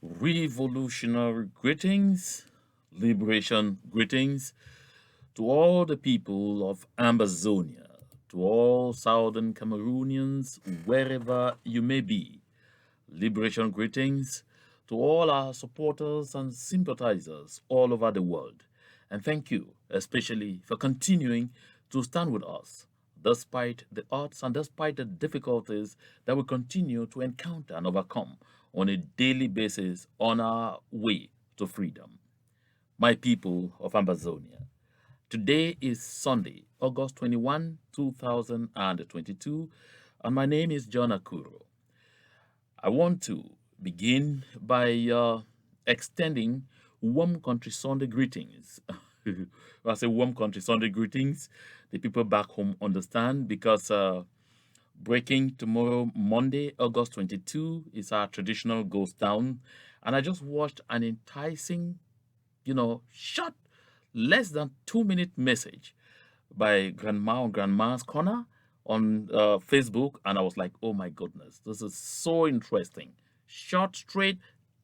Revolutionary greetings, liberation greetings to all the people of Ambazonia, to all southern Cameroonians, wherever you may be. Liberation greetings to all our supporters and sympathizers all over the world. And thank you, especially for continuing to stand with us, despite the odds and despite the difficulties that we continue to encounter and overcome on a daily basis on our way to freedom. My people of Ambazonia, today is Sunday, August 21, 2022, and my name is John Akuro. I want to begin by extending warm country Sunday greetings. When I say warm country Sunday greetings, the people back home understand because breaking tomorrow, Monday, August 22, is our traditional ghost town. And I just watched an enticing, short, less than 2 minute message by Grandma on Grandma's Corner on Facebook, and I was like, oh my goodness, this is so interesting. Short, straight,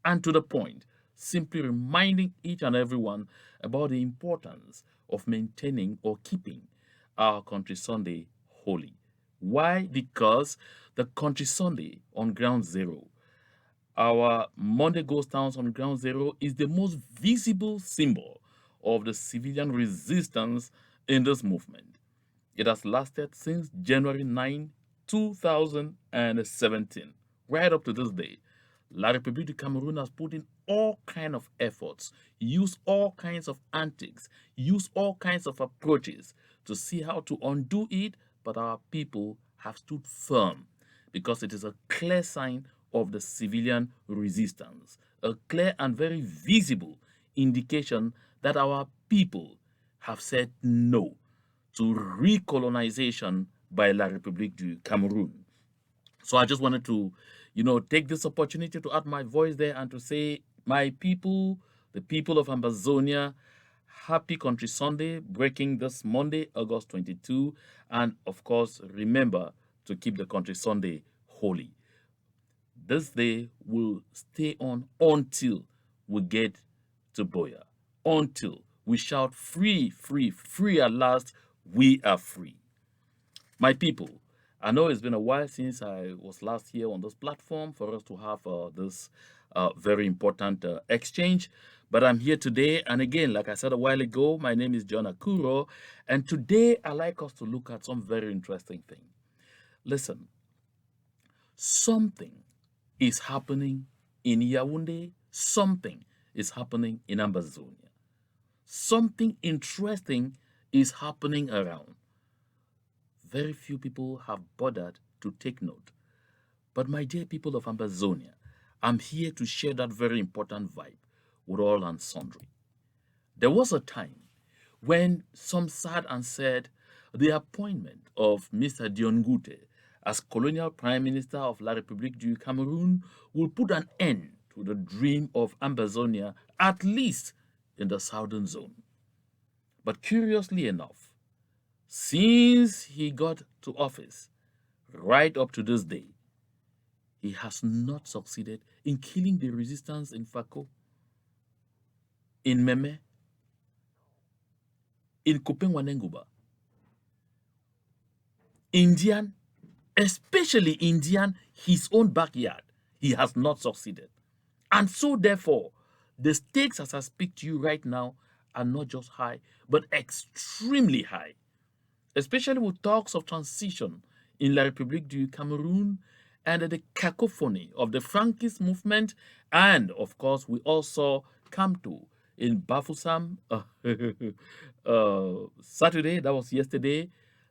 and to the point, simply reminding each and everyone about the importance of maintaining or keeping our country Sunday holy. Why? Because the country Sunday on ground zero, our Monday Ghost Towns on ground zero, is the most visible symbol of the civilian resistance in this movement. It has lasted since January 9, 2017, right up to this day. La République du Cameroon has put in all kinds of efforts, used all kinds of antics, used all kinds of approaches to see how to undo it, but our people have stood firm because it is a clear sign of the civilian resistance, a clear and very visible indication that our people have said no to recolonization by La République du Cameroon. So I just wanted to, take this opportunity to add my voice there and to say, my people, the people of Ambazonia, happy Country Sunday, breaking this Monday, August 22. And of course, remember to keep the Country Sunday holy. This day will stay on until we get to Boya, until we shout free, free, free at last, we are free. My people, I know it's been a while since I was last here on this platform for us to have this very important exchange, but I'm here today. And again, like I said a while ago, my name is John Akuro, and today I like us to look at some very interesting thing. Listen, something is happening in Yaounde, something is happening in Ambazonia. Something interesting is happening around. Very few people have bothered to take note. But my dear people of Ambazonia, I'm here to share that very important vibe with all and sundry. There was a time when some sat and said the appointment of Mr. Dion Ngute as colonial prime minister of La République du Cameroon will put an end to the dream of Ambazonia, at least in the southern zone. But curiously enough, since he got to office, right up to this day, he has not succeeded in killing the resistance in Fako, in Meme, in Kupengwanenguba, Ndian, especially Ndian, his own backyard. He has not succeeded. And so, therefore, the stakes as I speak to you right now are not just high, but extremely high, especially with talks of transition in La République du Cameroon and the cacophony of the Frankist movement. And of course, we also come to in Bafoussam Saturday, that was yesterday.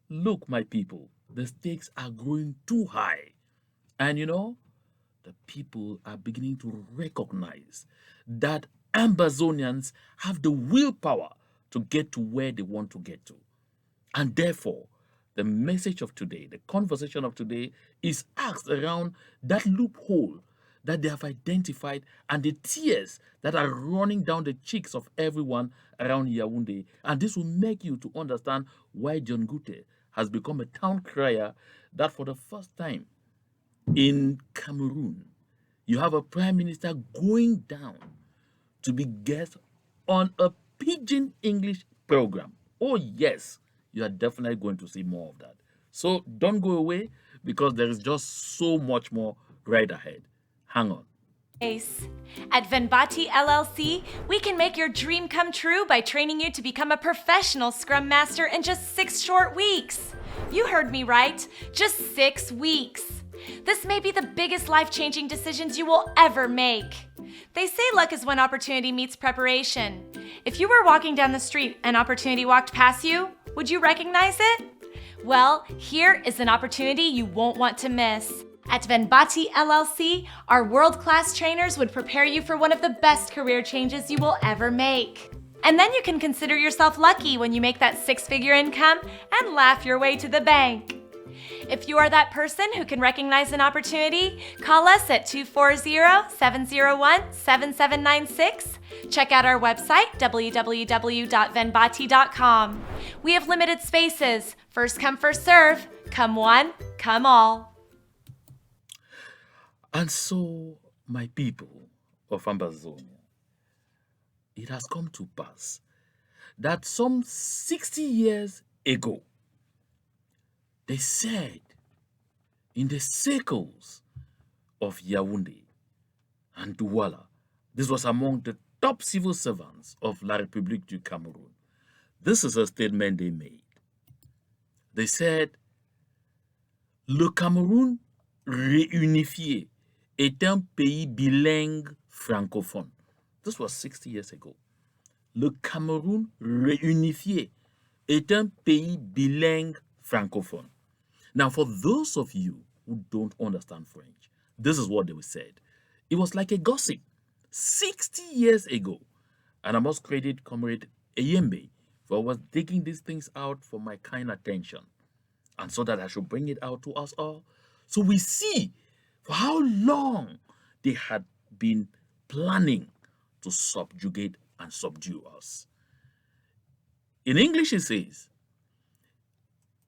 Look, my people, the stakes are growing too high. And the people are beginning to recognize that Ambazonians have the willpower to get to where they want to get to. And therefore, the message of today, the conversation of today, is asked around that loophole that they have identified and the tears that are running down the cheeks of everyone around Yaounde. And this will make you to understand why John Ngute has become a town crier that for the first time in Cameroon, You have a prime minister going down to be guest on a pidgin English program. Oh, yes, you are definitely going to see more of that. So don't go away because there is just so much more right ahead. Hang on. Ace. At Venbati LLC, we can make your dream come true by training you to become a professional Scrum Master in just 6 short weeks. You heard me right, just 6 weeks. This may be the biggest life-changing decisions you will ever make. They say luck is when opportunity meets preparation. If you were walking down the street and opportunity walked past you, would you recognize it? Well, here is an opportunity you won't want to miss. At Venbati LLC, our world-class trainers would prepare you for one of the best career changes you will ever make. And then you can consider yourself lucky when you make that 6-figure income and laugh your way to the bank. If you are that person who can recognize an opportunity, call us at 240-701-7796. Check out our website, www.venbati.com. We have limited spaces. First come, first serve. Come one, come all. And so, my people of Ambazonia, it has come to pass that some 60 years ago, they said in the circles of Yaounde and Douala, this was among the top civil servants of La République du Cameroun. This is a statement they made. They said, le Cameroun réunifié est un pays bilingue francophone. This was 60 years ago. Le Cameroun réunifié est un pays bilingue francophone. Now, for those of you who don't understand French, this is what they said. It was like a gossip 60 years ago. And I must credit Comrade Eyembe for was digging these things out for my kind attention. And so that I should bring it out to us all. So we see for how long they had been planning to subjugate and subdue us. In English, it says,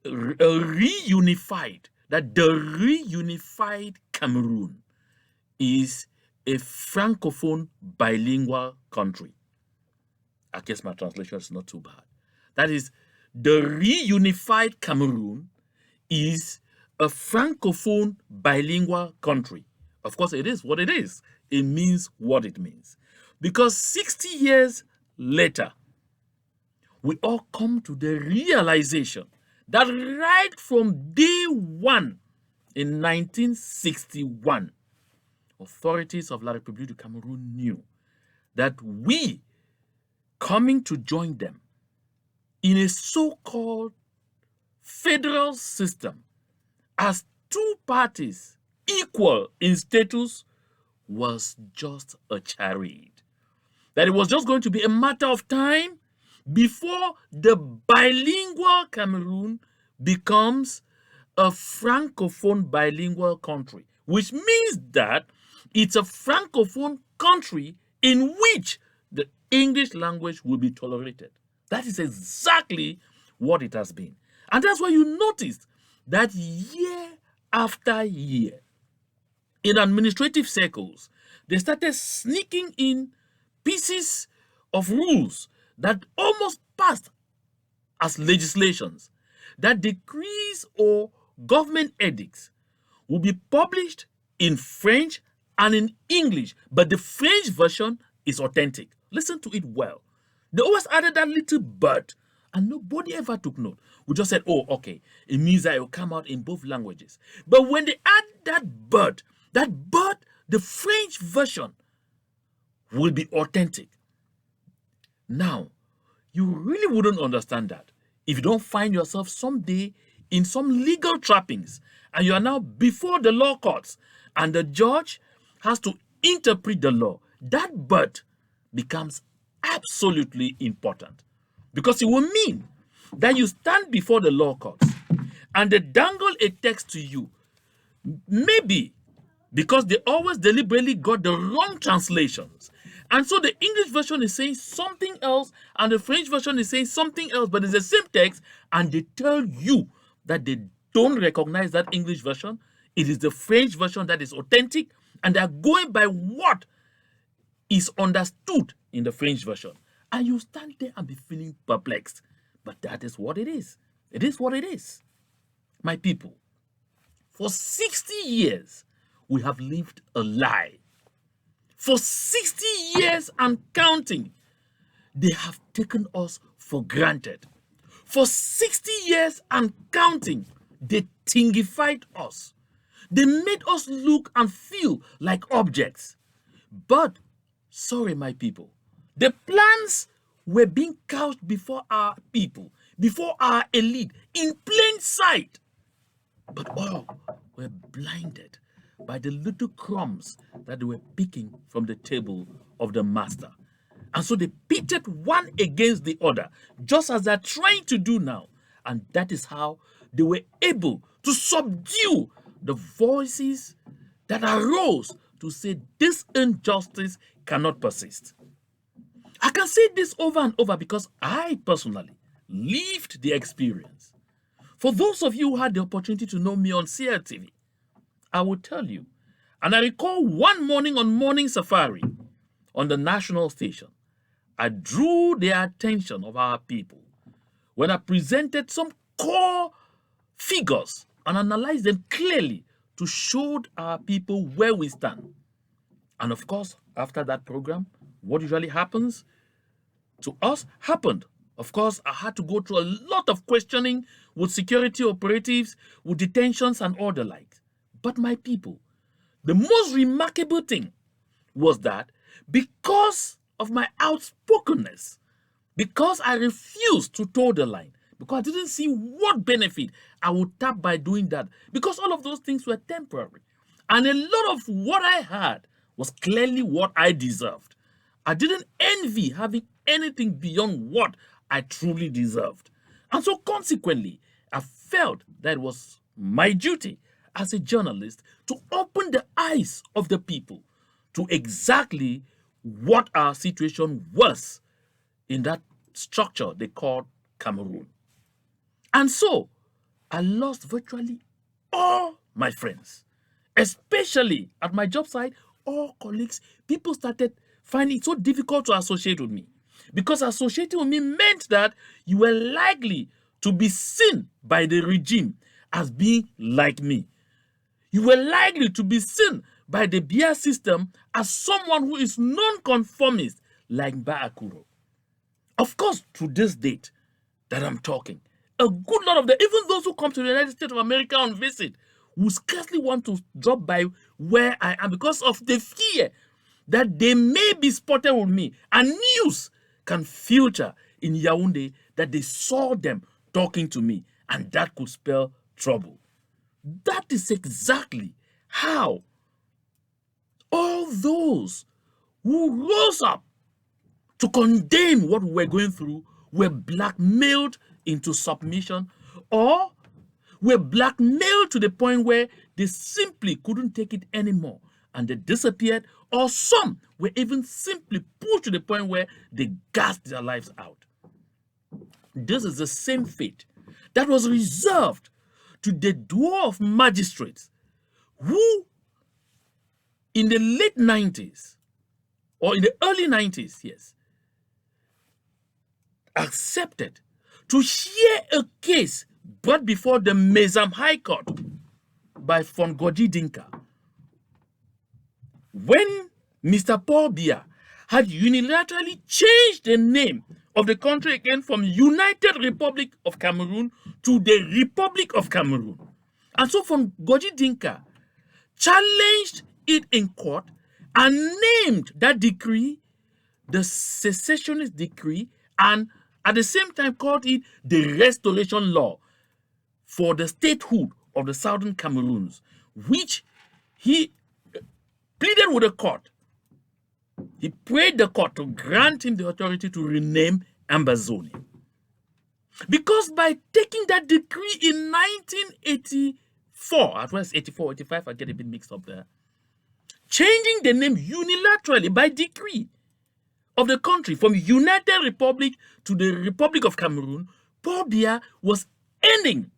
reunified, that the reunified Cameroon is a francophone bilingual country. I guess my translation is not too bad. That is, the reunified Cameroon is a francophone bilingual country. Of course, it is what it is. It means what it means. Because 60 years later, we all come to the realization that right from day one in 1961, authorities of La République du Cameroun knew that we coming to join them in a so-called federal system as two parties equal in status was just a charade. That it was just going to be a matter of time before the bilingual Cameroon becomes a francophone bilingual country, which means that it's a francophone country in which the English language will be tolerated. That is exactly what it has been. And that's why you notice that year after year, in administrative circles, they started sneaking in pieces of rules that almost passed as legislations, that decrees or government edicts will be published in French and in English, but the French version is authentic. Listen to it well. They always added that little but, and nobody ever took note. We just said, oh, okay, it means that it will come out in both languages. But when they add that but, the French version will be authentic. Now, you really wouldn't understand that if you don't find yourself someday in some legal trappings and you are now before the law courts and the judge has to interpret the law. That but becomes absolutely important because it will mean that you stand before the law courts and they dangle a text to you, maybe because they always deliberately got the wrong translations. And so the English version is saying something else and the French version is saying something else, but it's the same text, and they tell you that they don't recognize that English version. It is the French version that is authentic, and they are going by what is understood in the French version. And you stand there and be feeling perplexed. But that is what it is. It is what it is. My people, for 60 years, we have lived a lie. For 60 years and counting, they have taken us for granted. For 60 years and counting, they thingified us. They made us look and feel like objects. But, sorry, my people, the plans were being couched before our people, before our elite, in plain sight. But all were blinded by the little crumbs that they were picking from the table of the master. And so they pitted one against the other, just as they're trying to do now. And that is how they were able to subdue the voices that arose to say this injustice cannot persist. I can say this over and over because I personally lived the experience. For those of you who had the opportunity to know me on CRTV, I will tell you, and I recall one morning on Morning Safari on the national station, I drew the attention of our people when I presented some core figures and analyzed them clearly to show our people where we stand. And of course, after that program, what usually happens to us happened. Of course, I had to go through a lot of questioning with security operatives, with detentions and all the like. But my people, the most remarkable thing was that because of my outspokenness, because I refused to toe the line, because I didn't see what benefit I would tap by doing that, because all of those things were temporary. And a lot of what I had was clearly what I deserved. I didn't envy having anything beyond what I truly deserved. And so consequently, I felt that it was my duty as a journalist to open the eyes of the people to exactly what our situation was in that structure they called Cameroon. And so I lost virtually all my friends, especially at my job site. All colleagues, people started finding it so difficult to associate with me, because associating with me meant that you were likely to be seen by the regime as being like me. You were likely to be seen by the beer system as someone who is non-conformist like Akuro. Of course, to this date that I'm talking, a good lot of them, even those who come to the United States of America on visit, will scarcely want to drop by where I am because of the fear that they may be spotted with me, and news can filter in Yaounde that they saw them talking to me, and that could spell trouble. That is exactly how all those who rose up to condemn what we were going through were blackmailed into submission, or were blackmailed to the point where they simply couldn't take it anymore and they disappeared, or some were even simply pushed to the point where they gasped their lives out. This is the same fate that was reserved to the duo of magistrates who, in the late 90s, or in the early 90s, yes, accepted to hear a case brought before the Mezam High Court by Fongoji Dinka, when Mr. Paul Biya had unilaterally changed the name of the country again from United Republic of Cameroon to the Republic of Cameroon. And so Fongoji Dinka challenged it in court and named that decree the secessionist decree, and at the same time called it the restoration law for the statehood of the Southern Cameroons, which he pleaded with the court. He prayed the court to grant him the authority to rename Ambazonia. Because by taking that decree in 1984, at first 84, 85, I get a bit mixed up there, changing the name unilaterally by decree of the country from United Republic to the Republic of Cameroon, Paul Biya was ending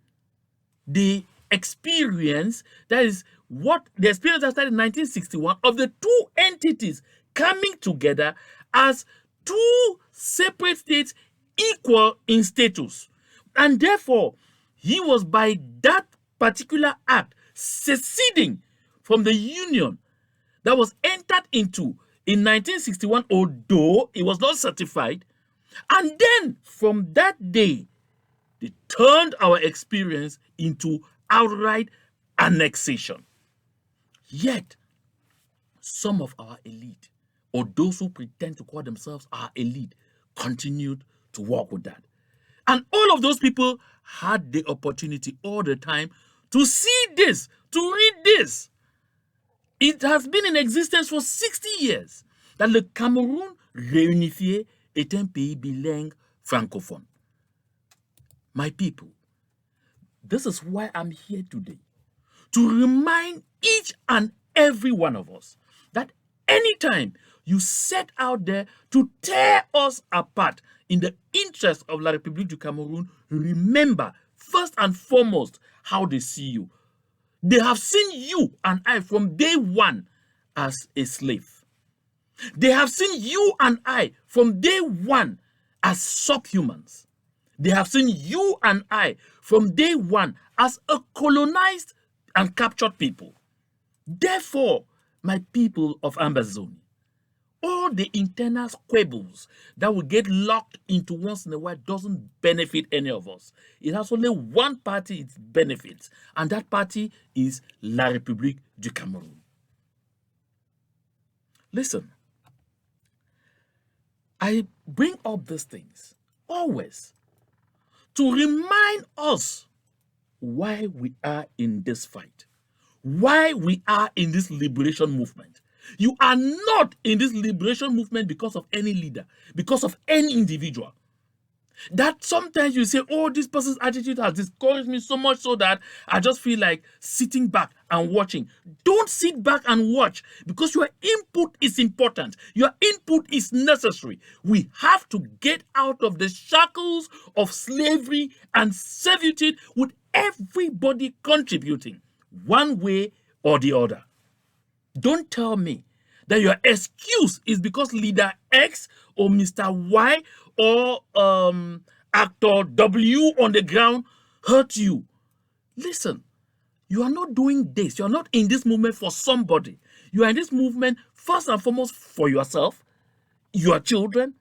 the experience, that is what the experience that started in 1961 of the two entities coming together as two separate states equal in status. And therefore, he was by that particular act seceding from the union that was entered into in 1961, although it was not certified. And then from that day, they turned our experience into outright annexation. Yet, some of our elite, or those who pretend to call themselves our elite, continued to work with that. And all of those people had the opportunity all the time to see this, to read this. It has been in existence for 60 years that le Cameroun réunifié est un pays bilingue francophone. My people, this is why I'm here today, to remind each and every one of us that anytime you set out there to tear us apart in the interest of La République du Cameroun, remember first and foremost how they see you. They have seen you and I from day one as a slave. They have seen you and I from day one as subhumans. They have seen you and I from day one as a colonized and captured people. Therefore, my people of Ambazonia, all the internal squabbles that will get locked into once in a while doesn't benefit any of us. It has only one party it benefits, and that party is La République du Cameroun. Listen, I bring up these things always to remind us why we are in this fight, why we are in this liberation movement. You are not in this liberation movement because of any leader, because of any individual. That sometimes you say, oh, this person's attitude has discouraged me so much so that I just feel like sitting back and watching. Don't sit back and watch, because your input is important. Your input is necessary. We have to get out of the shackles of slavery and servitude with everybody contributing one way or the other. Don't tell me that your excuse is because leader X or Mr. Y or actor W on the ground hurt you. Listen, you are not doing this. You are not in this movement for somebody. You are in this movement first and foremost for yourself, your children,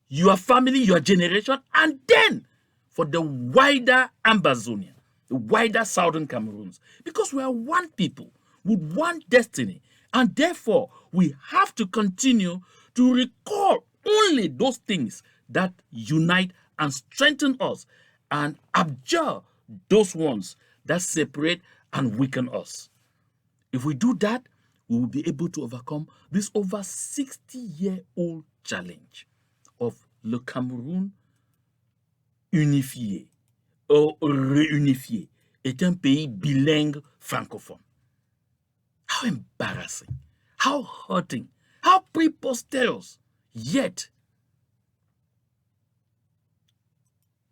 your family, your generation, and then for the wider Ambazonia, the wider southern Cameroons. Because we are one people with one destiny, and therefore we have to continue to recall only those things that unite and strengthen us, and abjure those ones that separate and weaken us. If we do that, we will be able to overcome this over 60-year-old challenge of le Cameroun unifié ou réunifié est un pays bilingue francophone. How embarrassing, how hurting, how preposterous. Yet,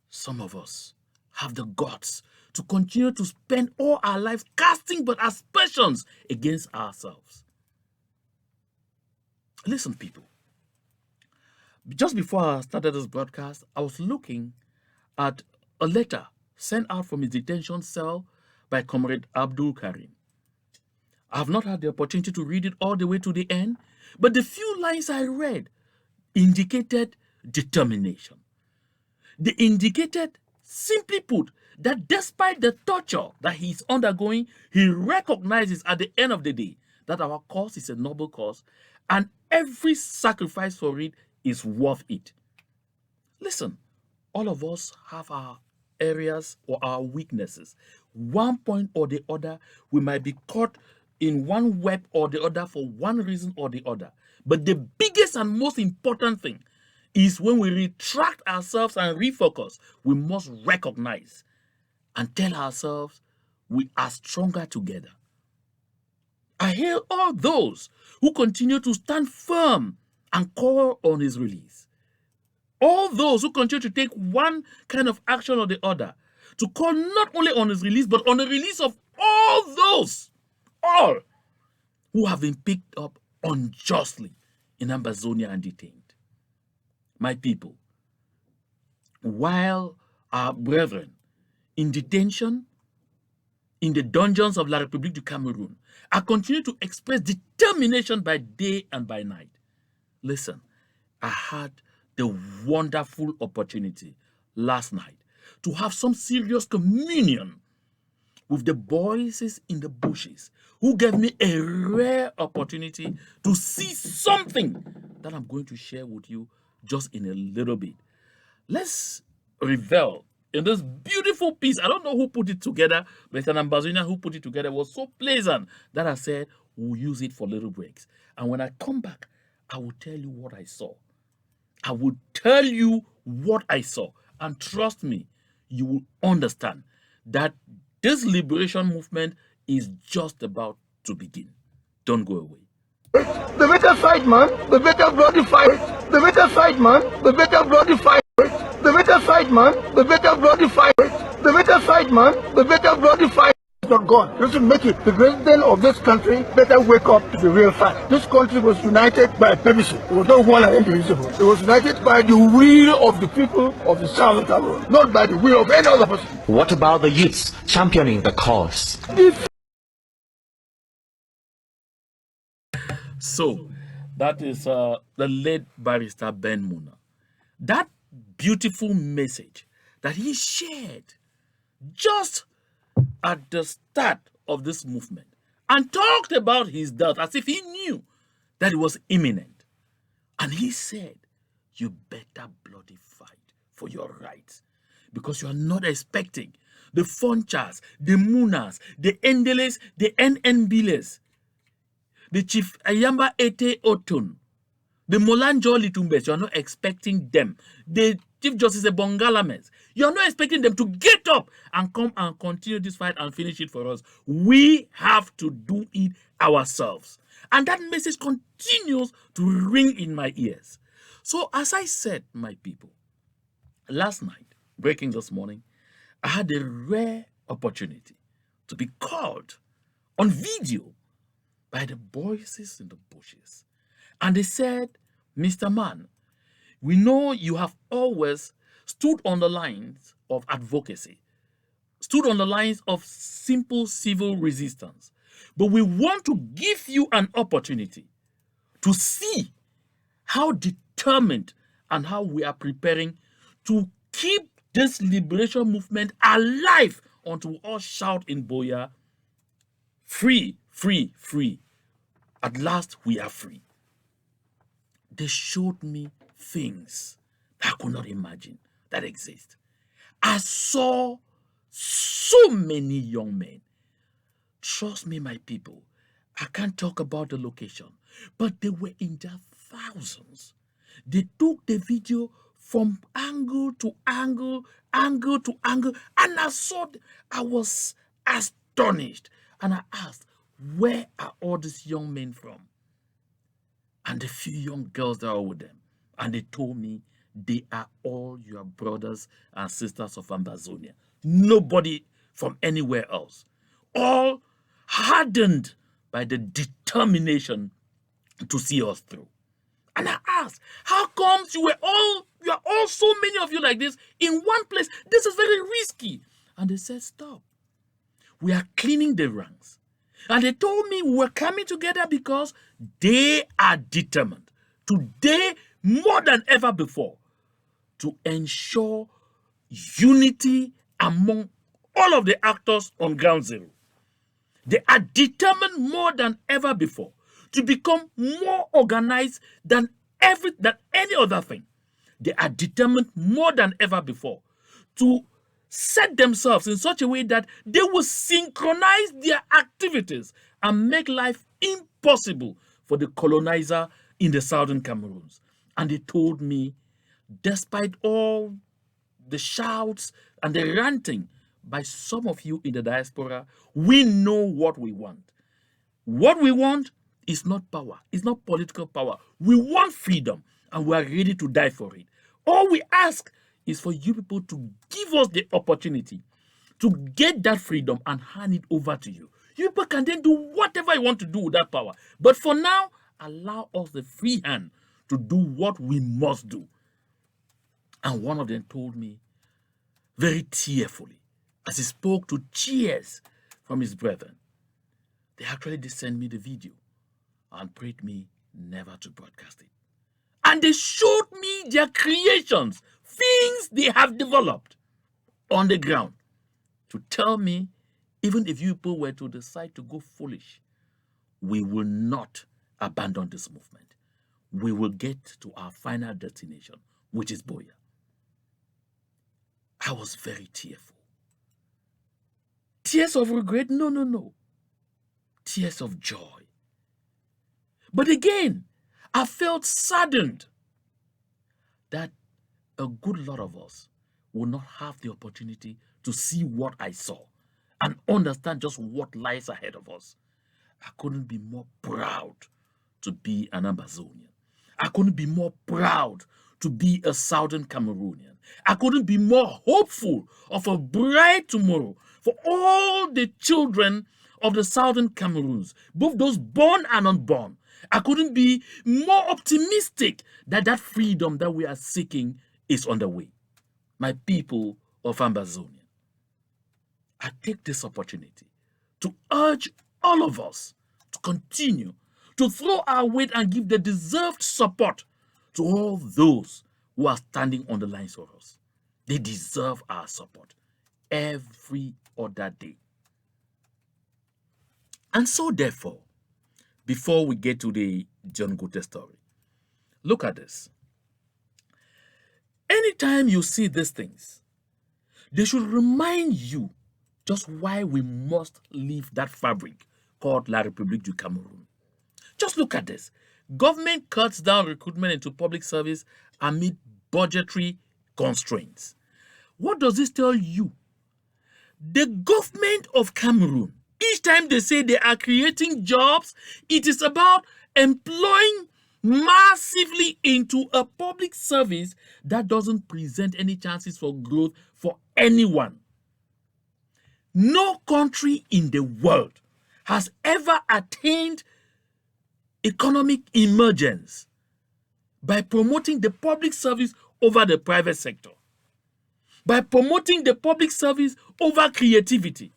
some of us have the guts to continue to spend all our lives casting but aspersions against ourselves. Listen, people. Just before I started this broadcast, I was looking at a letter sent out from his detention cell by Comrade Abdul Karim. I have not had the opportunity to read it all the way to the end, but the few lines I read indicated determination. They indicated, simply put, that despite the torture that he is undergoing, he recognizes at the end of the day that our cause is a noble cause, and every sacrifice for it is worth it. Listen, all of us have our areas or our weaknesses. One point or the other, we might be caught in one web or the other for one reason or the other. But the biggest and most important thing is when we retract ourselves and refocus, we must recognize and tell ourselves we are stronger together. I hail all those who continue to stand firm and call on his release. All those who continue to take one kind of action or the other to call not only on his release, but on the release of all who have been picked up unjustly in Ambazonia and detained. My people, while our brethren in detention in the dungeons of La République du Cameroon are continuing to express determination by day and by night, listen, I had the wonderful opportunity last night to have some serious communion with the voices in the bushes who gave me a rare opportunity to see something that I'm going to share with you just in a little bit. Let's revel in this beautiful piece. I don't know who put it together, but it's an Ambazonian who put it together. It was so pleasant that I said we'll use it for little breaks. And when I come back, I will tell you what I saw. I will tell you what I saw. And trust me, you will understand that this liberation movement is just about to begin. Don't go away. The better fight, man. The better bloody fight. The better fight, man. The better bloody fight. The better fight, man. The better bloody fight. The better fight, man. The better bloody fight. Not gone. You should make it. The president of this country better wake up to the real fact. This country was united by permission. It was not one individual. It was united by the will of the people of the Southern Cameroon, not by the will of any other person. What about the youths championing the cause? So, that is the late barrister Ben Muna. That beautiful message that he shared just at the start of this movement and talked about his death as if he knew that it was imminent. And he said, you better bloody fight for your rights because you are not expecting the Fonchas, the Munas, the Endeles, the NNBles, the Chief Ayamba Ete Otun, the Molanjo Litumbes, you are not expecting them. The Chief Justice Bongalames, you are not expecting them to get up and come and continue this fight and finish it for us. We have to do it ourselves. And that message continues to ring in my ears. So as I said, my people, last night, breaking this morning, I had a rare opportunity to be called on video by the voices in the bushes. And they said, Mr. Man, we know you have always stood on the lines of advocacy, stood on the lines of simple civil resistance. But we want to give you an opportunity to see how determined and how we are preparing to keep this liberation movement alive until we all shout in Boya, free, free, free. At last we are free. They showed me things that I could not imagine that exist. I saw so many young men. Trust me, my people, I can't talk about the location, but they were in their thousands. They took the video from angle to angle, angle to angle, and I was astonished. And I asked, where are all these young men from? And the few young girls that were with them. And they told me they are all your brothers and sisters of Ambazonia. Nobody from anywhere else. All hardened by the determination to see us through. And I asked, how comes you are all so many of you like this in one place? This is very risky. And they said, stop. We are cleaning the ranks. And they told me we were coming together because they are determined today more than ever before to ensure unity among all of the actors on ground zero. They are determined more than ever before to become more organized than any other thing. They are determined more than ever before to set themselves in such a way that they will synchronize their activities and make life impossible for the colonizer in the southern Cameroons. And they told me, despite all the shouts and the ranting by some of you in the diaspora, we know what we want. What we want is not power. It's not political power. We want freedom, and we are ready to die for it. All we ask is for you people to give us the opportunity to get that freedom and hand it over to you. You people can then do whatever you want to do with that power. But for now, allow us the free hand to do what we must do. And one of them told me very tearfully, as he spoke to cheers from his brethren, they actually did send me the video and prayed me never to broadcast it. And they showed me their creations, things they have developed on the ground, to tell me, even if you people were to decide to go foolish, we will not abandon this movement. We will get to our final destination, which is Boya. I was very tearful. Tears of regret? No, no, no. Tears of joy. But again, I felt saddened that a good lot of us will not have the opportunity to see what I saw and understand just what lies ahead of us. I couldn't be more proud to be an Ambazonian. I couldn't be more proud to be a Southern Cameroonian. I couldn't be more hopeful of a bright tomorrow for all the children of the Southern Cameroons, both those born and unborn. I couldn't be more optimistic that that freedom that we are seeking is on the way. My people of Ambazonia, I take this opportunity to urge all of us to continue to throw our weight and give the deserved support to all those who are standing on the lines for us. They deserve our support every other day. And so therefore, before we get to the John Ngute story, look at this. Anytime you see these things, they should remind you just why we must leave that fabric called La République du Cameroun. Just look at this. Government cuts down recruitment into public service amid budgetary constraints. What does this tell you? The government of Cameroon, each time they say they are creating jobs, it is about employing massively into a public service that doesn't present any chances for growth for anyone. No country in the world has ever attained economic emergence by promoting the public service over the private sector, by promoting the public service over creativity.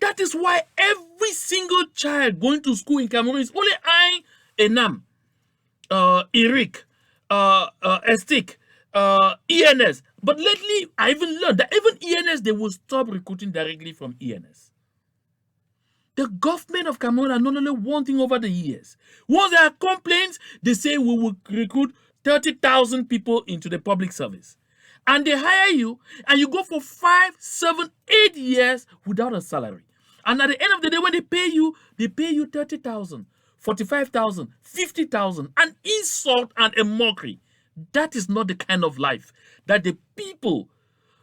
That is why every single child going to school in Cameroon is only eyeing ENAM, ERIC, ESTIC, ENS. But lately, I even learned that even ENS, they will stop recruiting directly from ENS. The government of Cameroon are not only wanting over the years. Once there are complaints, they say we will recruit 30,000 people into the public service. And they hire you, and you go for 5, 7, 8 years without a salary. And at the end of the day, when they pay you 30,000, 45,000, 50,000, an insult and a mockery. That is not the kind of life that the people,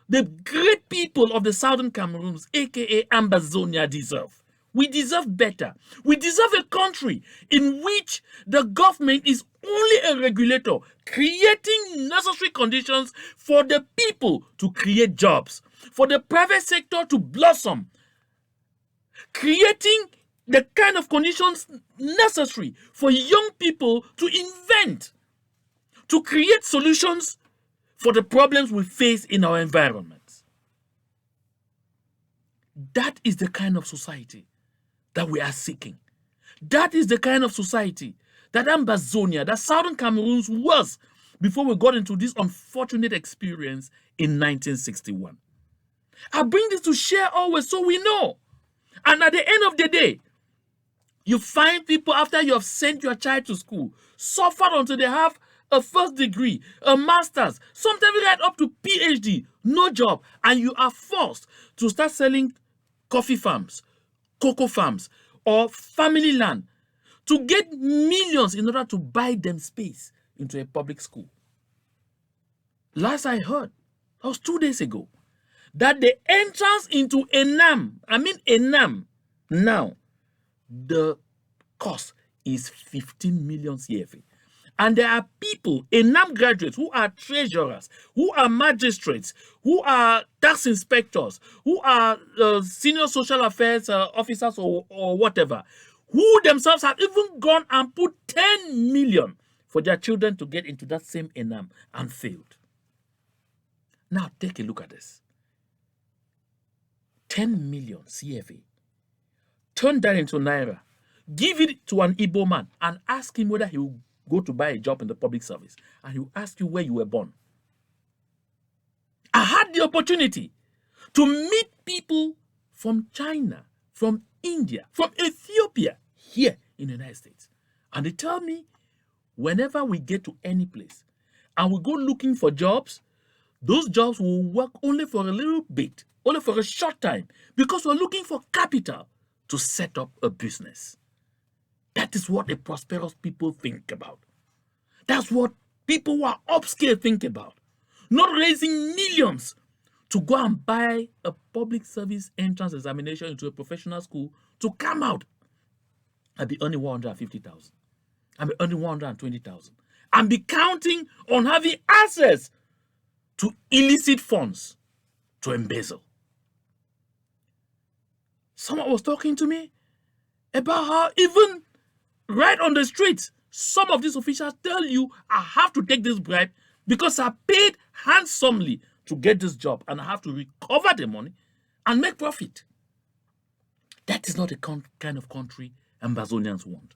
the great people of the Southern Cameroons, aka Ambazonia, deserve. We deserve better. We deserve a country in which the government is only a regulator, creating necessary conditions for the people to create jobs, for the private sector to blossom, creating the kind of conditions necessary for young people to invent, to create solutions for the problems we face in our environment. That is the kind of society that we are seeking. That is the kind of society that Ambazonia, that Southern Cameroons was before we got into this unfortunate experience in 1961. I bring this to share always so we know. And at the end of the day, you find people after you have sent your child to school, suffer until they have a first degree, a master's, sometimes right up to PhD, no job, and you are forced to start selling coffee farms, cocoa farms, or family land to get millions in order to buy them space into a public school. Last I heard, that was 2 days ago, that the entrance into ENAM now, the cost is 15 million CFA. And there are people, ENAM graduates, who are treasurers, who are magistrates, who are tax inspectors, who are senior social affairs officers or whatever, who themselves have even gone and put 10 million for their children to get into that same ENAM and failed. Now take a look at this. 10 million CFA. Turn that into Naira. Give it to an Igbo man and ask him whether he will go to buy a job in the public service. And he will ask you where you were born. I had the opportunity to meet people from China, from India, from Ethiopia here in the United States. And they tell me whenever we get to any place and we go looking for jobs, those jobs will work only for a little bit, only for a short time, because we're looking for capital to set up a business. That is what a prosperous people think about. That's what people who are upscale think about. Not raising millions to go and buy a public service entrance examination into a professional school to come out and be earning 150,000, and be earning 120,000, and be counting on having access to illicit funds to embezzle. Someone was talking to me about how even right on the streets, some of these officials tell you, I have to take this bribe because I paid handsomely to get this job and I have to recover the money and make profit. That is not the kind of country Ambazonians want.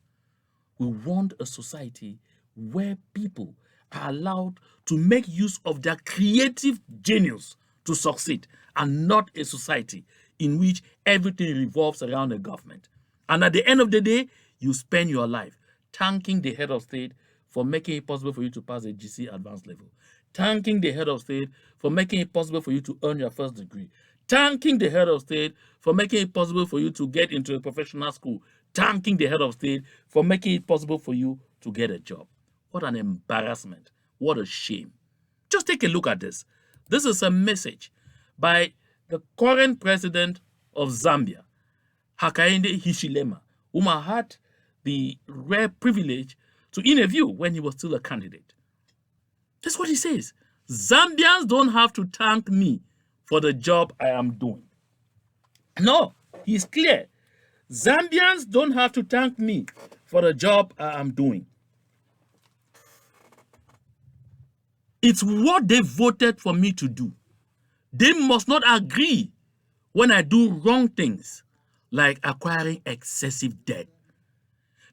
We want a society where people are allowed to make use of their creative genius to succeed, and not a society in which everything revolves around the government. And at the end of the day, you spend your life thanking the head of state for making it possible for you to pass a GC advanced level, thanking the head of state for making it possible for you to earn your first degree, thanking the head of state for making it possible for you to get into a professional school, thanking the head of state for making it possible for you to get a job. What an embarrassment. What a shame. Just take a look at this. This is a message by the current president of Zambia, Hakainde Hichilema, whom I had the rare privilege to interview when he was still a candidate. That's what he says. Zambians don't have to thank me for the job I am doing. No, he's clear. Zambians don't have to thank me for the job I am doing. It's what they voted for me to do. They must not agree when I do wrong things, like acquiring excessive debt.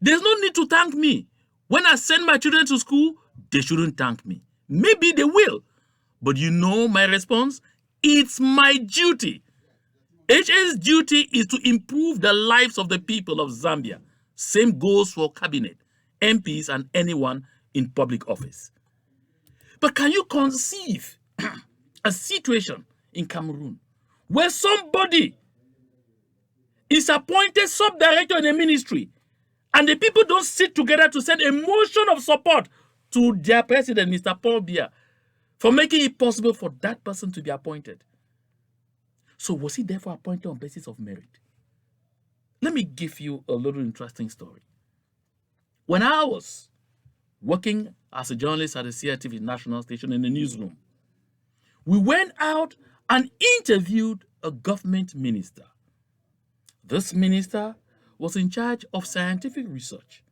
There's no need to thank me. When I send my children to school, they shouldn't thank me. Maybe they will. But you know my response? It's my duty. HA's duty is to improve the lives of the people of Zambia. Same goes for cabinet, MPs, and anyone in public office. But can you conceive a situation in Cameroon where somebody is appointed sub-director in a ministry and the people don't sit together to send a motion of support to their president, Mr. Paul Biya, for making it possible for that person to be appointed? So was he therefore appointed on basis of merit? Let me give you a little interesting story. When I was working as a journalist at the CRTV national station in the newsroom, we went out and interviewed a government minister. This minister was in charge of scientific research.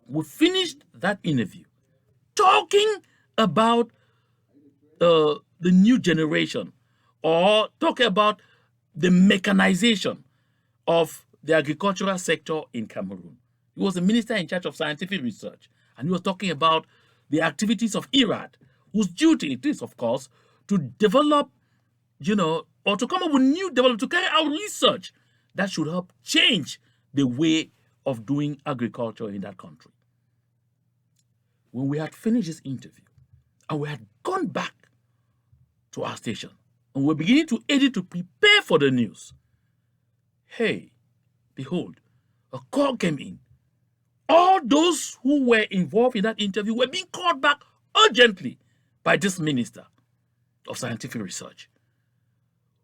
We finished that interview talking about the new generation, or talking about the mechanization of the agricultural sector in Cameroon. He was the minister in charge of scientific research, and he was talking about the activities of IRAD, whose duty it is, of course, to develop, or to come up with new development, to carry out research that should help change the way of doing agriculture in that country. When we had finished this interview and we had gone back to our station and we were beginning to edit to prepare for the news, hey, behold, a call came in. All those who were involved in that interview were being called back urgently by this minister of scientific research,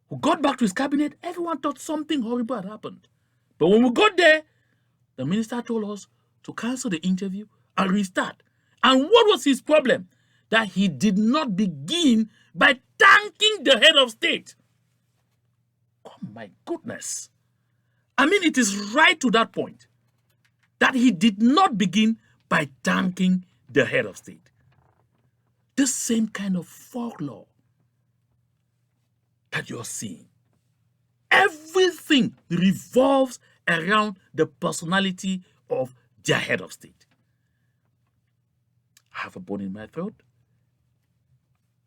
who got back to his cabinet. Everyone thought something horrible had happened. But when we got there, the minister told us to cancel the interview and restart. And what was his problem? That he did not begin by thanking the head of state. Oh my goodness. I mean, it is right to that point that he did not begin by thanking the head of state. The same kind of folklore that you're seeing. Everything revolves around the personality of their head of state. I have a bone in my throat.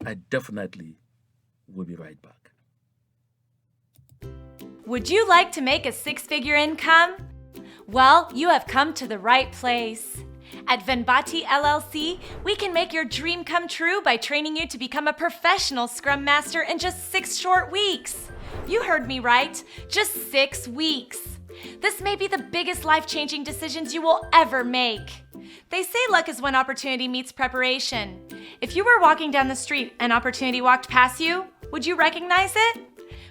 I definitely will be right back. Would you like to make a six-figure income? Well, you have come to the right place. At Venbati LLC, we can make your dream come true by training you to become a professional Scrum Master in just 6 short weeks. You heard me right, just 6 weeks. This may be the biggest life-changing decisions you will ever make. They say luck is when opportunity meets preparation. If you were walking down the street and opportunity walked past you, would you recognize it?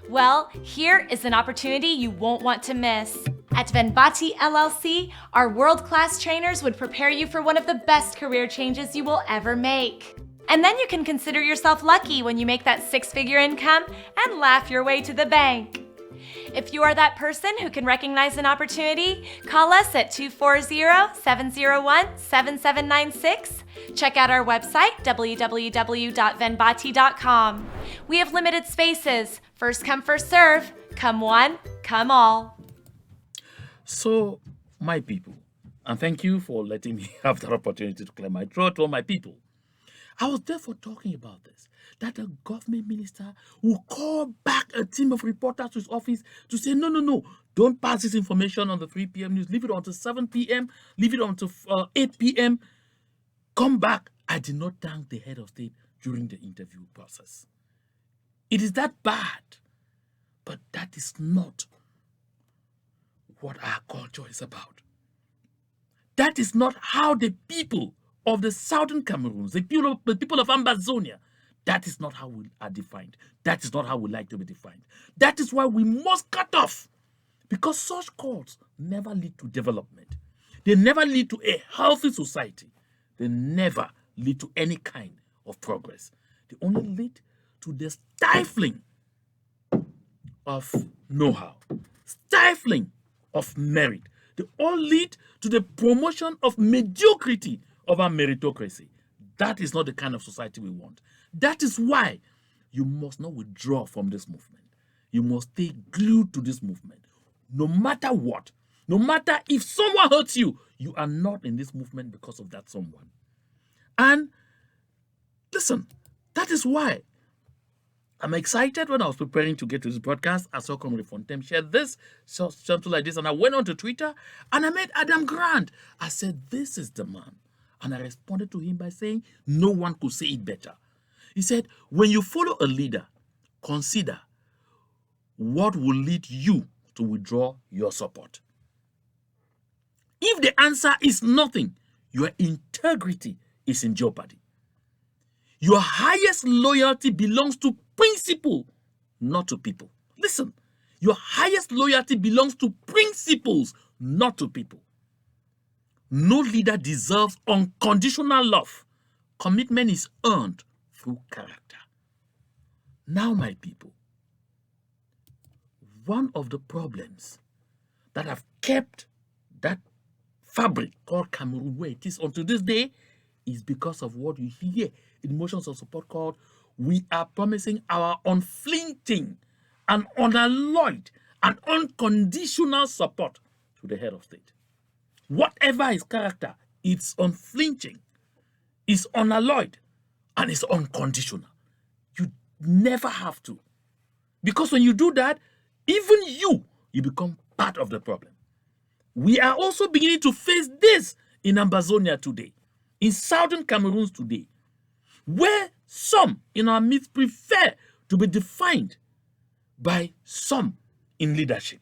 Well, here is an opportunity you won't want to miss. At Venbati LLC, our world-class trainers would prepare you for one of the best career changes you will ever make. And then you can consider yourself lucky when you make that 6-figure income and laugh your way to the bank. If you are that person who can recognize an opportunity, call us at 240-701-7796. Check out our website, www.venbati.com. We have limited spaces. First come, first serve. Come one, come all. So, my people, and thank you for letting me have that opportunity to clear my throat, all my people. I was therefore talking about this, that a government minister will call back a team of reporters to his office to say, no, don't pass this information on the 3 p.m. news. Leave it until 7 p.m., leave it until 8 p.m. Come back. I did not thank the head of state during the interview process. It is that bad, but that is not what our culture is about. That is not how the people of the southern Cameroons, the people of Ambazonia, that is not how we are defined. That is not how we like to be defined. That is why we must cut off, because such calls never lead to development. They never lead to a healthy society. They never lead to any kind of progress. They only lead to the stifling of know-how, stifling of merit. They all lead to the promotion of mediocrity of our meritocracy. That is not the kind of society we want. That is why you must not withdraw from this movement. You must stay glued to this movement. No matter what, no matter if someone hurts you, you are not in this movement because of that someone. And listen, that is why I'm excited. When I was preparing to get to this broadcast, I saw Comrade Fontem share this, something like this, and I went on to Twitter and I met Adam Grant. I said, this is the man. And I responded to him by saying, no one could say it better. He said, when you follow a leader, consider what will lead you to withdraw your support. If the answer is nothing, your integrity is in jeopardy. Your highest loyalty belongs to principle, not to people. Listen, your highest loyalty belongs to principles, not to people. No leader deserves unconditional love. Commitment is earned through character. Now, my people, one of the problems that have kept that fabric called Cameroon where it is until this day is because of what you hear in motions of support called, we are promising our unflinching and unalloyed and unconditional support to the head of state. Whatever his character, it's unflinching, it's unalloyed, and it's unconditional. You never have to. Because when you do that, even you become part of the problem. We are also beginning to face this in Ambazonia today, in southern Cameroon today, where some in our midst prefer to be defined by some in leadership.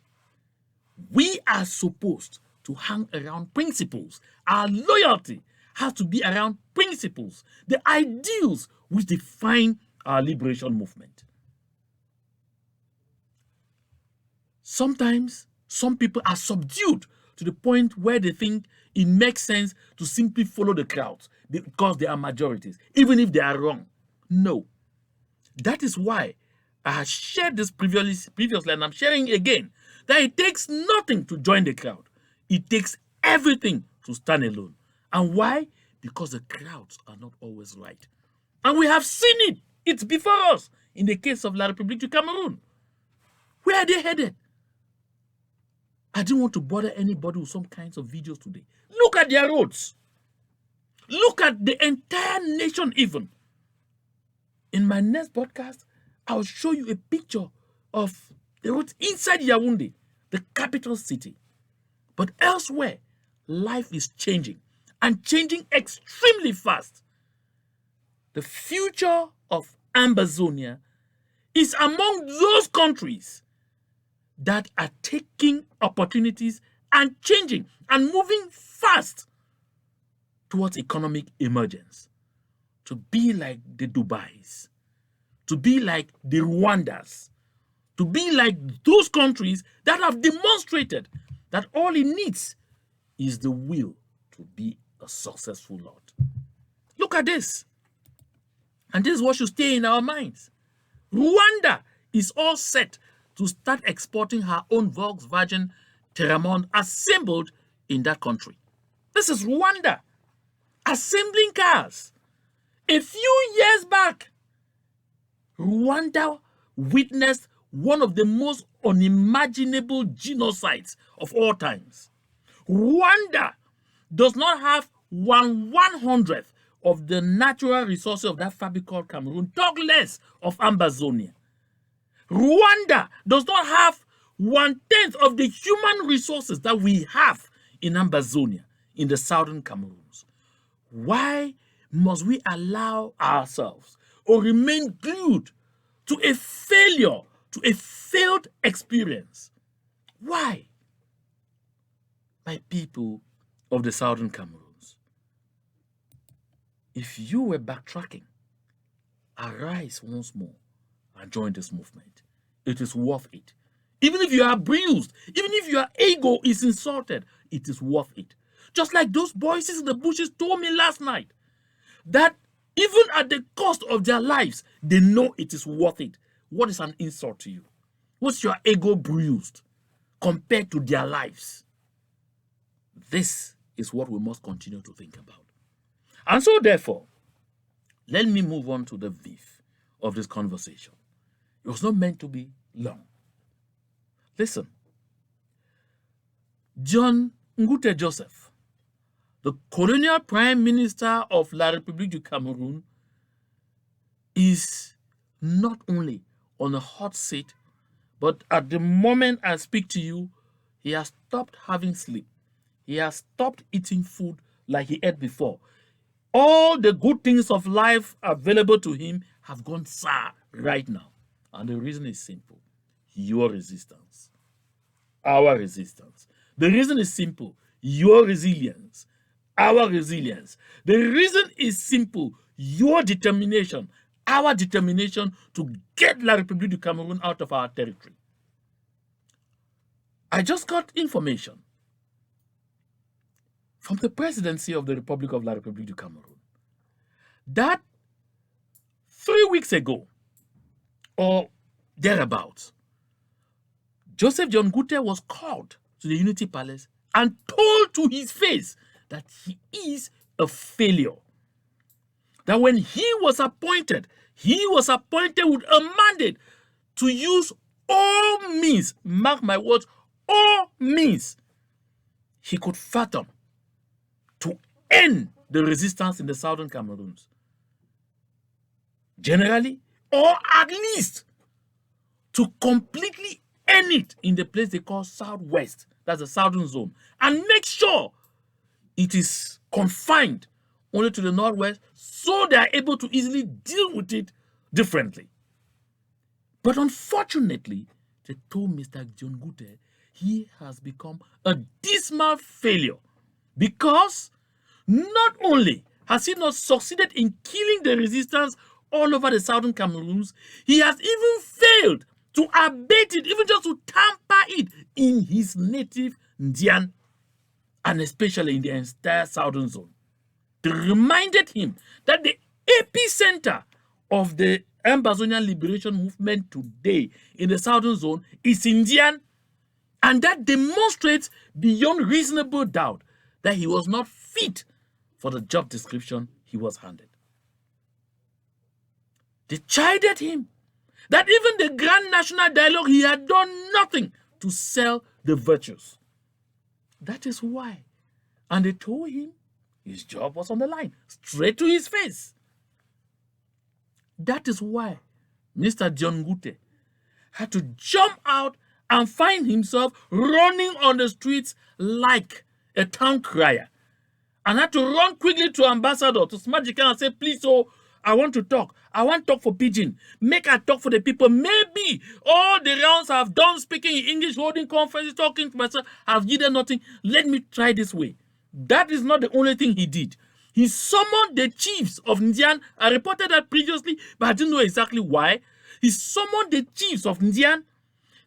We are supposed to hang around principles. Our loyalty has to be around principles, the ideals which define our liberation movement. Sometimes some people are subdued to the point where they think it makes sense to simply follow the crowds because they are majorities, even if they are wrong. No. That is why I had shared this previously, and I'm sharing again, that it takes nothing to join the crowd. It takes everything to stand alone. And why? Because the crowds are not always right. And we have seen it. It's before us in the case of La République du Cameroon. Where are they headed? I didn't want to bother anybody with some kinds of videos today. Look at their roads. Look at the entire nation even. In my next podcast, I'll show you a picture of the roads inside Yaounde, the capital city. But elsewhere, life is changing, and changing extremely fast. The future of Ambazonia is among those countries that are taking opportunities and changing and moving fast towards economic emergence, to be like the Dubais, to be like the Rwandas, to be like those countries that have demonstrated that all it needs is the will to be a successful lot. Look at this. And this is what should stay in our minds. Rwanda is all set to start exporting her own Volkswagen Terramond assembled in that country. This is Rwanda assembling cars. A few years back, Rwanda witnessed one of the most unimaginable genocides of all times. Rwanda does not have 1/100th of the natural resources of that fabric called Cameroon, talk less of Ambazonia. Rwanda does not have 1/10 of the human resources that we have in Ambazonia, in the southern Cameroons. Why must we allow ourselves or remain glued to a failure, to a failed experience? Why? My people of the southern Cameroons, if you were backtracking, arise once more and join this movement. It is worth it. Even if you are bruised, even if your ego is insulted, it is worth it. Just like those voices in the bushes told me last night, that even at the cost of their lives, they know it is worth it. What is an insult to you? What's your ego bruised compared to their lives? This is what we must continue to think about. And so therefore, let me move on to the beef of this conversation. It was not meant to be long. Listen, John Ngute Joseph, the colonial prime minister of La République du Cameroon, is not only on a hot seat, but at the moment I speak to you, he has stopped having sleep. He has stopped eating food like he ate before. All the good things of life available to him have gone sour right now. And the reason is simple. Your resistance. Our resistance. The reason is simple. Your resilience. Our resilience. The reason is simple. Your determination. Our determination to get La République du Cameroon out of our territory. I just got information from the presidency of the Republic of La République du Cameroon that 3 weeks ago, or thereabouts, Joseph John Ngute was called to the Unity Palace and told to his face that he is a failure. That when he was appointed with a mandate to use all means, mark my words, all means he could fathom to end the resistance in the southern Cameroons. Generally, or at least to completely end it in the place they call Southwest, that's the southern zone, and make sure it is confined only to the Northwest so they are able to easily deal with it differently. But unfortunately, they told Mr. John Ngute he has become a dismal failure because not only has he not succeeded in killing the resistance all over the southern Cameroons, he has even failed to abate it, even just to tamper it in his native Ndian. and especially in the entire southern zone. They reminded him that the epicenter of the Ambazonian liberation movement today in the southern zone is Ndian, and that demonstrates beyond reasonable doubt that he was not fit for the job description he was handed. They chided him that even the Grand National Dialogue, he had done nothing to sell the virtues. That is why. And they told him his job was on the line, straight to his face. That is why Mr. Dion Ngute had to jump out and find himself running on the streets like a town crier, and had to run quickly to ambassador to smash the can and say, please, oh, I want to talk. I want to talk for pidgin. Make I talk for the people. Maybe all the rounds I've done speaking in English, holding conferences, talking to myself, have yielded nothing. Let me try this way. That is not the only thing he did. He summoned the chiefs of Ndian. I reported that previously, but I didn't know exactly why. He summoned the chiefs of Ndian.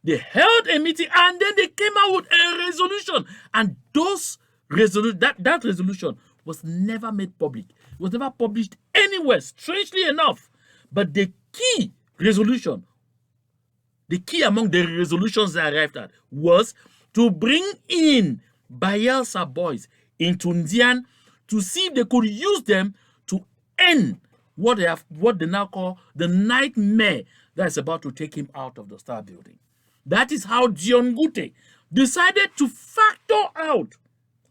They held a meeting and then they came out with a resolution. And that resolution was never made public. It was never published anywhere, strangely enough. But the key resolution, the key among the resolutions they arrived at, was to bring in Bayelsa boys into Ndian to see if they could use them to end what they now call the nightmare that is about to take him out of the Star Building. That is how Dion Ngute decided to factor out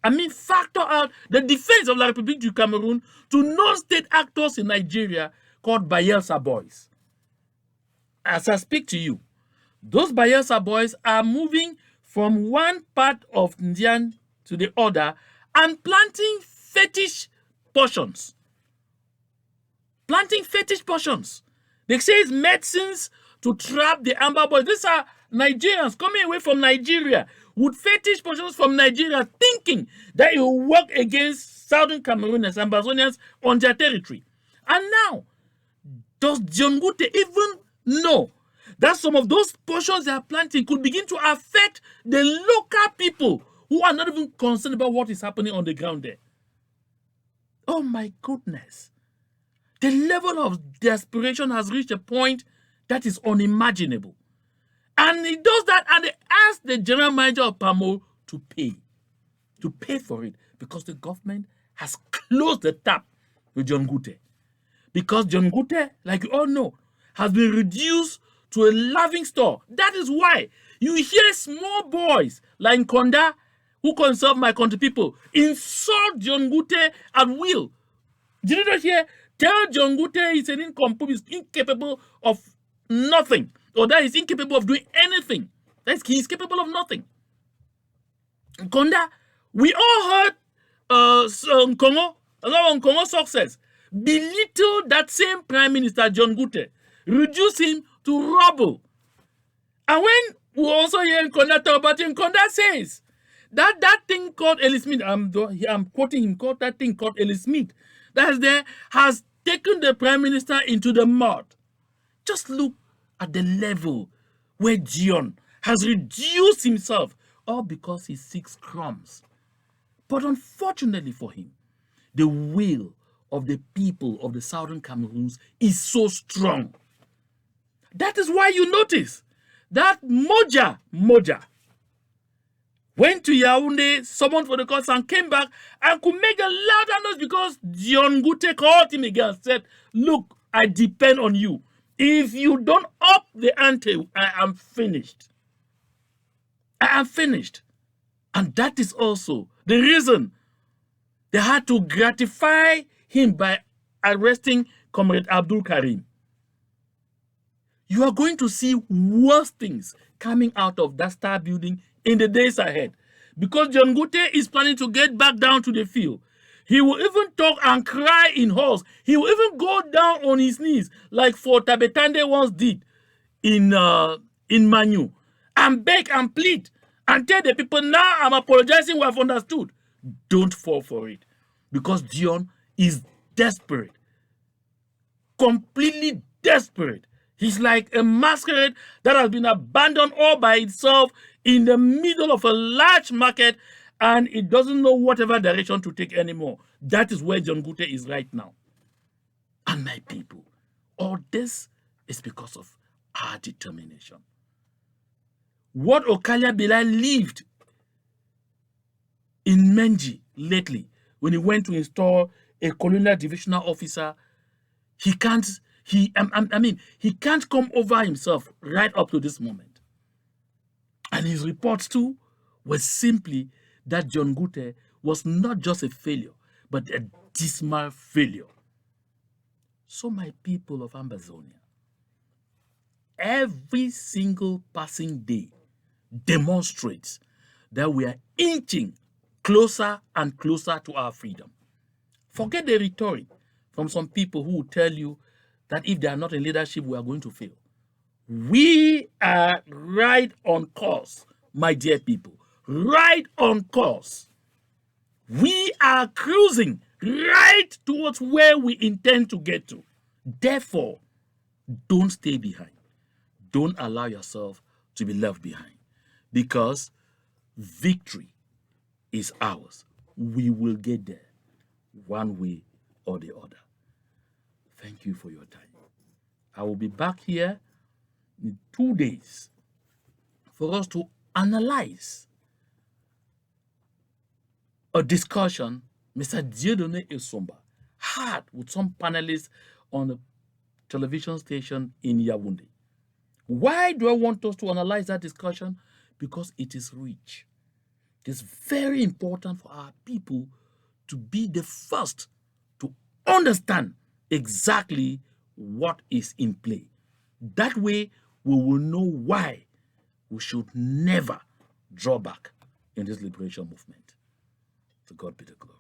the defense of La République du Cameroon to non-state actors in Nigeria called Bayelsa boys. As I speak to you, those Bayelsa boys are moving from one part of Ndian to the other and planting fetish portions. They say it's medicines to trap the Amber boys. These are Nigerians coming away from Nigeria with fetish portions from Nigeria, thinking that it will work against Southern Cameroonians, Ambazonians on their territory. And now, does Dion Ngute even know that some of those portions they are planting could begin to affect the local people who are not even concerned about what is happening on the ground there? Oh my goodness. The level of desperation has reached a point that is unimaginable. And he does that, and they ask the general manager of PAMO to pay for it, because the government has closed the tap with Dion Ngute. Because Dion Ngute, like you all know, has been reduced to a laughing stock. That is why you hear small boys like Konda, who conserve my country people, insult Dion Ngute at will. Did you not hear? Tell Dion Ngute he's an incompetent, he's incapable of nothing, or that he's incapable of doing anything. He's capable of nothing. Konda, we all heard Nkongo's success belittle that same Prime Minister Dion Ngute, reduce him to rubble. And when we also hear Nkonda talk about him, Nkonda says that thing called Ellis Smith, I'm quoting him, called that thing called Ellis Smith, that is there, has taken the Prime Minister into the mud. Just look at the level where Dion has reduced himself, all because he seeks crumbs. But unfortunately for him, the will of the people of the Southern Cameroons is so strong. That is why you notice that Moja went to Yaounde, summoned for the courts, and came back and could make a louder noise because Dion Ngute called him again and said, look, I depend on you. If you don't up the ante, I am finished. I am finished. And that is also the reason they had to gratify him by arresting Comrade Abdul Karim. You are going to see worse things coming out of that Star Building in the days ahead, because Dion Ngute is planning to get back down to the field. He will even talk and cry in halls. He will even go down on his knees like Fort Tabetande once did in Manu, and beg and plead and tell the people, now I'm apologizing, we have understood. Don't fall for it, because Dion is desperate, completely desperate. He's like a masquerade that has been abandoned all by itself in the middle of a large market, and it doesn't know whatever direction to take anymore. That is where John Ngute is right now. And my people, all this is because of our determination. What Okalia Bilal lived in Menji lately, when he went to install a colonial divisional officer, he can't come over himself right up to this moment. And his reports too was simply that John Ngute was not just a failure, but a dismal failure. So my people of Ambazonia, every single passing day demonstrates that we are inching closer and closer to our freedom. Forget the rhetoric from some people who will tell you that if they are not in leadership, we are going to fail. We are right on course, my dear people, right on course. We are cruising right towards where we intend to get to. Therefore, don't stay behind. Don't allow yourself to be left behind, because victory is ours. We will get there one way or the other. Thank you for your time. I will be back here in 2 days for us to analyze a discussion Mr. Dion Esomba had with some panelists on a television station in Yaounde. Why do I want us to analyze that discussion? Because it is rich. It is very important for our people to be the first to understand exactly what is in play. That way, we will know why we should never draw back in this liberation movement. To God be the glory.